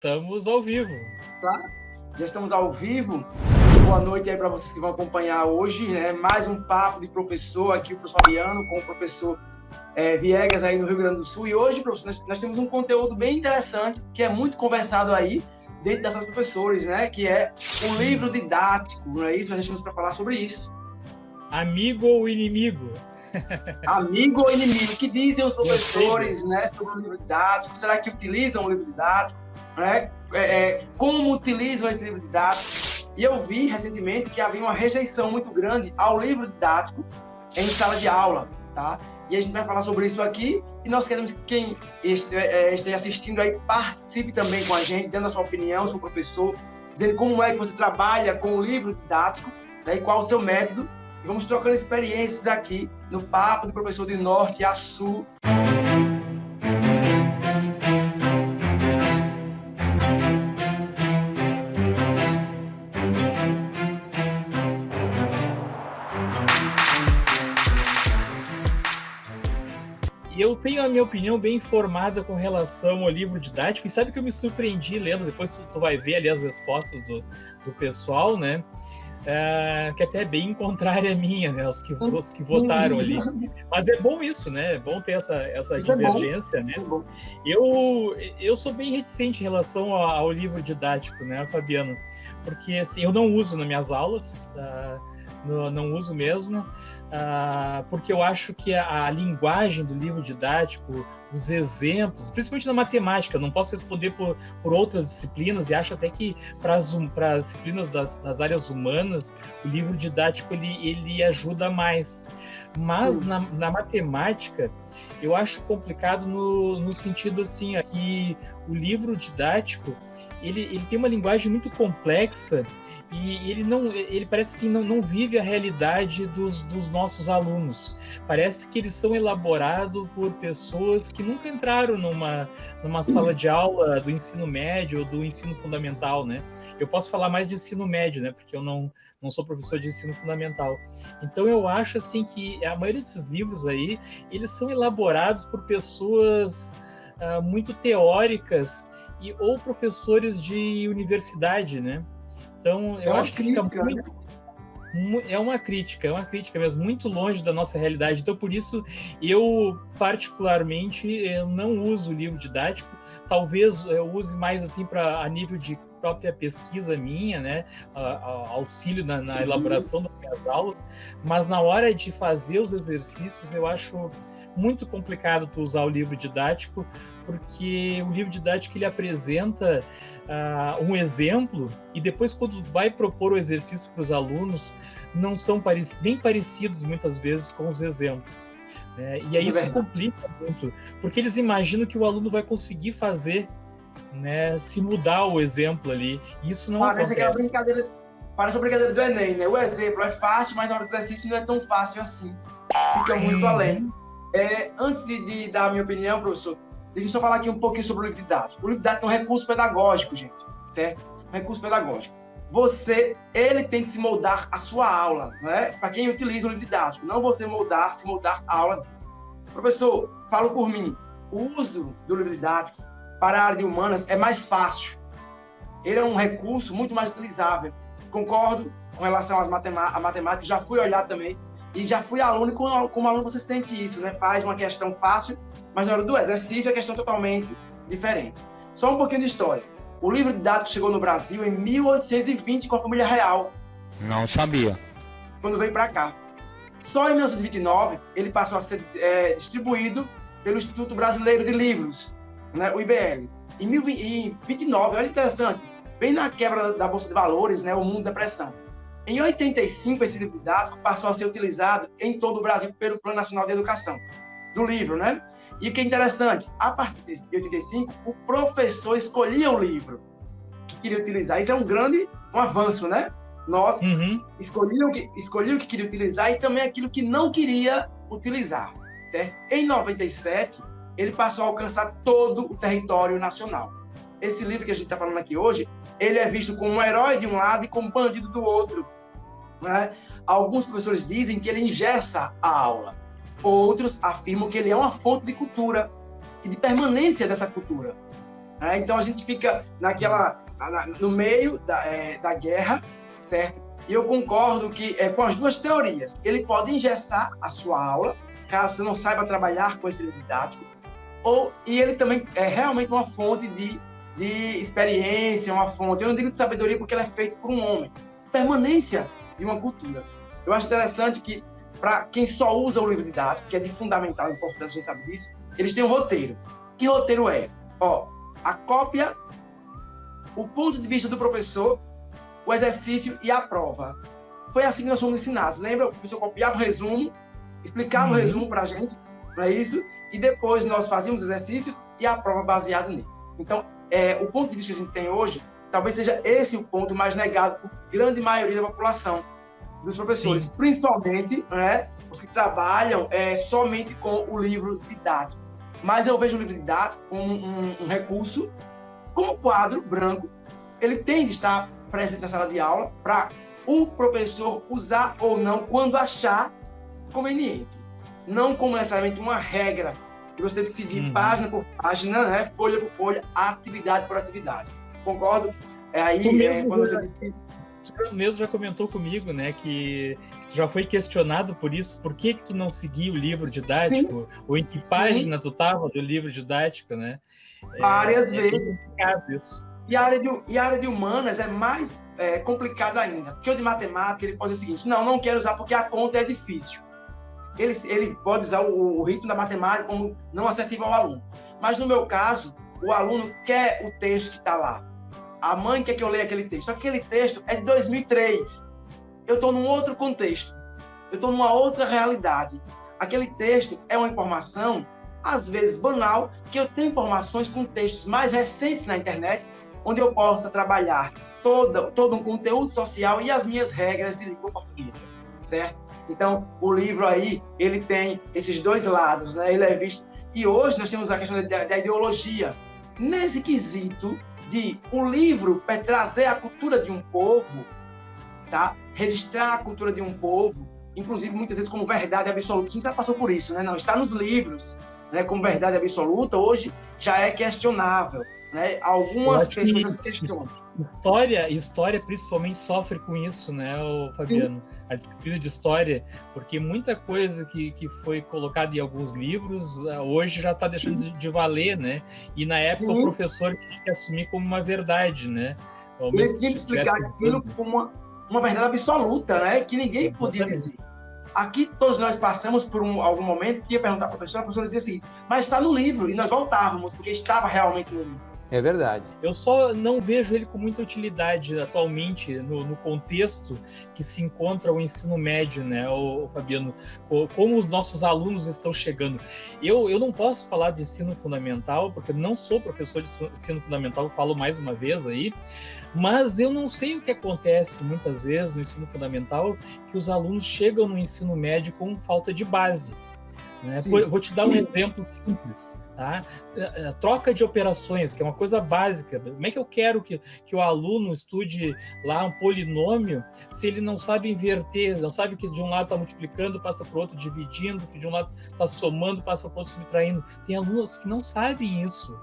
Estamos ao vivo. Tá? Já estamos ao vivo. Boa noite aí para vocês que vão acompanhar hoje, né? Mais um papo de professor aqui, o professor Fabiano, com o professor Viegas aí no Rio Grande do Sul. E hoje, professor, nós temos um conteúdo bem interessante, que é muito conversado aí dentro dessas professores, né? Que é um livro didático, não é isso? Nós estamos para falar sobre isso. Amigo ou inimigo? Amigo ou inimigo? O que dizem os professores, né, sobre o livro didático? Será que utilizam o livro didático? Né? Como utilizam esse livro didático? E eu vi recentemente que havia uma rejeição muito grande ao livro didático em sala de aula, tá? E a gente vai falar sobre isso aqui e nós queremos que quem esteja assistindo aí participe também com a gente, dando a sua opinião, seu professor, dizendo como é que você trabalha com o livro didático, né, e qual o seu método. E vamos trocando experiências aqui no Papo do Professor de Norte a Sul. Eu tenho a minha opinião bem formada com relação ao livro didático, e sabe que eu me surpreendi lendo, depois tu vai ver ali as respostas do pessoal, né? Que até é bem contrária à minha, né? Os que votaram ali. Mas é bom isso, né? É bom ter essa divergência, né? Eu sou bem reticente em relação ao livro didático, né, Fabiano? Porque assim, eu não uso nas minhas aulas, não uso mesmo. Porque eu acho que a linguagem do livro didático, os exemplos, principalmente na matemática, não posso responder por outras disciplinas, e acho até que para as disciplinas das áreas humanas, o livro didático ele ajuda mais. Mas na matemática, eu acho complicado no sentido assim, que o livro didático ele tem uma linguagem muito complexa, e ele parece assim, não vive a realidade dos nossos alunos. Parece que eles são elaborados por pessoas que nunca entraram numa sala de aula do ensino médio ou do ensino fundamental, né? Eu posso falar mais de ensino médio, né? Porque eu não sou professor de ensino fundamental. Então eu acho assim que a maioria desses livros aí, eles são elaborados por pessoas muito teóricas ou professores de universidade, né? Então, eu acho que fica muito... É uma crítica mesmo, muito longe da nossa realidade. Então, por isso, eu, particularmente, eu não uso o livro didático. Talvez eu use mais assim a nível de própria pesquisa minha, né? Auxílio na elaboração das minhas aulas. Mas na hora de fazer os exercícios, eu acho muito complicado tu usar o livro didático, porque o livro didático ele apresenta um exemplo, e depois quando vai propor o exercício para os alunos, não são nem parecidos muitas vezes com os exemplos, né? E aí isso complica muito, porque eles imaginam que o aluno vai conseguir fazer, né, se mudar o exemplo ali, e isso não acontece. Parece a brincadeira do Enem, né? O exemplo é fácil, mas na hora do exercício não é tão fácil assim, fica muito além. Antes de dar a minha opinião, professor, deixa eu só falar aqui um pouquinho sobre o livro didático. O livro didático é um recurso pedagógico, gente, certo? Um recurso pedagógico. Ele tem que se moldar a sua aula, né? Para quem utiliza o livro didático, não você se moldar a aula dele. Professor, falo por mim, o uso do livro didático para a área de humanas é mais fácil. Ele é um recurso muito mais utilizável. Concordo com relação à matemática, já fui olhar também, e já fui aluno, e como aluno você sente isso, né? Faz uma questão fácil, mas na hora do exercício é questão totalmente diferente. Só um pouquinho de história. O livro didático chegou no Brasil em 1820 com a família real. Não sabia. Quando veio para cá. Só em 1929 ele passou a ser distribuído pelo Instituto Brasileiro de Livros, né? O IBL. Em 1929, olha que interessante, bem na quebra da Bolsa de Valores, né? O mundo da depressão. Em 85, esse livro didático passou a ser utilizado em todo o Brasil pelo Plano Nacional de Educação, do livro, né? E o que é interessante, a partir de 85, o professor escolhia o livro que queria utilizar. Isso é um avanço, né? Nós escolhia o que queria utilizar e também aquilo que não queria utilizar, certo? Em 97, ele passou a alcançar todo o território nacional. Esse livro que a gente está falando aqui hoje, ele é visto como um herói de um lado e como bandido do outro, né? Alguns professores dizem que ele engessa a aula. Outros afirmam que ele é uma fonte de cultura e de permanência dessa cultura. Né? Então a gente fica no meio da guerra, certo? E eu concordo que com as duas teorias. Ele pode engessar a sua aula, caso você não saiba trabalhar com esse livro didático, e ele também é realmente uma fonte de experiência, uma fonte, eu não digo de sabedoria porque ele é feito por um homem, permanência de uma cultura. Eu acho interessante que, para quem só usa o livro didático, que é de fundamental importância, a gente sabe disso, eles têm um roteiro. Que roteiro é? A cópia, o ponto de vista do professor, o exercício e a prova. Foi assim que nós fomos ensinados. Lembra? O professor copiava o resumo, explicava o resumo para a gente, não é isso? E depois nós fazíamos exercícios e a prova baseada nele. Então, o ponto de vista que a gente tem hoje, talvez seja esse o ponto mais negado por grande maioria da população, dos professores, sim, principalmente, né, os que trabalham somente com o livro didático. Mas eu vejo o livro didático como um recurso, como quadro branco, ele tem de estar presente na sala de aula para o professor usar ou não quando achar conveniente. Não como necessariamente uma regra que você tem que seguir página por página, né, folha por folha, atividade por atividade. Concordo? Quando você disse... Tu mesmo já comentou comigo, né, que tu já foi questionado por isso, por que tu não seguia o livro didático? Sim. Ou em que página tu estava do livro didático, né? Várias vezes. Isso. E a área de humanas é mais complicado ainda, porque o de matemática ele pode dizer o seguinte: não quero usar porque a conta é difícil. Ele pode usar o ritmo da matemática como não acessível ao aluno. Mas no meu caso, o aluno quer o texto que está lá. A mãe quer que eu leia aquele texto. Só que aquele texto é de 2003. Eu estou num outro contexto. Eu estou numa outra realidade. Aquele texto é uma informação, às vezes banal, que eu tenho informações com textos mais recentes na internet, onde eu possa trabalhar todo um conteúdo social e as minhas regras de língua portuguesa, certo? Então, o livro aí, ele tem esses dois lados, né? Ele é visto... E hoje nós temos a questão da ideologia. Nesse quesito de o livro para trazer a cultura de um povo, tá? Registrar a cultura de um povo, inclusive muitas vezes como verdade absoluta. A gente já passou por isso, né? Não, está nos livros, né? Como verdade absoluta, hoje já é questionável, né? Algumas pessoas se questionam. História principalmente sofre com isso, né, Fabiano? Sim. A disciplina de história, porque muita coisa que foi colocada em alguns livros, hoje já está deixando de valer, né? E na época sim, o professor tinha que assumir como uma verdade, né? Ele tinha que explicar aquilo como uma verdade absoluta, né? Que ninguém podia dizer. Aqui todos nós passamos por algum momento que ia perguntar para a professora dizia assim, mas está no livro, e nós voltávamos, porque estava realmente no livro. É verdade. Eu só não vejo ele com muita utilidade atualmente no contexto que se encontra o ensino médio, né, Fabiano? Como os nossos alunos estão chegando. Eu não posso falar de ensino fundamental, porque não sou professor de ensino fundamental, falo mais uma vez aí, mas eu não sei o que acontece muitas vezes no ensino fundamental, que os alunos chegam no ensino médio com falta de base. Né? Vou te dar um exemplo simples, tá? Troca de operações, que é uma coisa básica. Como é que eu quero que o aluno estude lá um polinômio se ele não sabe inverter, não sabe que de um lado está multiplicando, passa para o outro dividindo, que de um lado está somando, passa para o outro subtraindo? Tem alunos que não sabem isso.